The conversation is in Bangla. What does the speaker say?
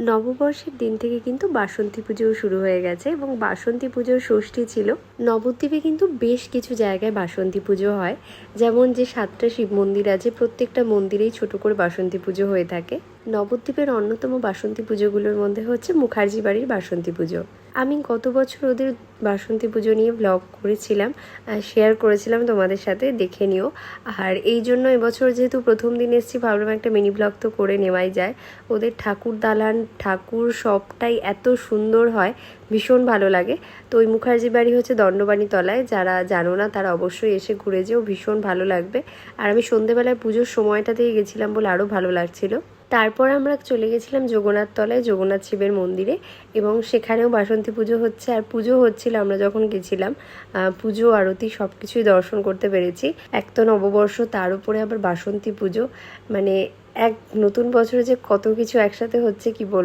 নববর্ষের দিন থেকে কিন্তু বাসন্তী পুজোও শুরু হয়ে গেছে এবং বাসন্তী পুজোর ষষ্ঠী ছিল। নবদ্বীপে কিন্তু বেশ কিছু জায়গায় বাসন্তী পুজো হয়, যেমন যে 7টা শিব মন্দির আছে প্রত্যেকটা মন্দিরেই ছোট করে বাসন্তী পুজো হয়ে থাকে। নবদ্বীপের অন্যতম বাসন্তী পুজোগুলোর মধ্যে হচ্ছে মুখার্জি বাড়ির বাসন্তী পুজো। আমি গত বছর ওদের বাসন্তী পুজো নিয়ে ব্লগ করেছিলাম, শেয়ার করেছিলাম তোমাদের সাথে, দেখে নিও। আর এই জন্য এবছর যেহেতু প্রথম দিন এসেছি ভাবলাম একটা মিনি ব্লগ তো করে নেওয়াই যায়। ওদের ঠাকুর দালান ঠাকুর সবটাই এত সুন্দর হয়, ভীষণ ভালো লাগে। তো ওই মুখার্জি বাড়ি হচ্ছে দণ্ডবাণী তলায়, যারা জানো না তারা অবশ্যই এসে ঘুরে যেও, ভীষণ ভালো লাগবে। আর আমি সন্ধেবেলায় পুজোর সময়টাতেই গেছিলাম বলে আরও ভালো লাগছিল। তারপর আমরা চলে গেছিলাম যোগনাথ তলায়, যোগনাথ শিবের মন্দিরে, এবং সেখানেও বাসন্তী পুজো হচ্ছে। আর পুজো হচ্ছিল আমরা যখন গেছিলাম, পুজো আরতি সব কিছুই দর্শন করতে পেরেছি। এক তো নববর্ষ, তার উপরে আবার বাসন্তী পুজো, মানে এক নতুন বছরে যে কত কিছু একসাথে হচ্ছে কি বলবো।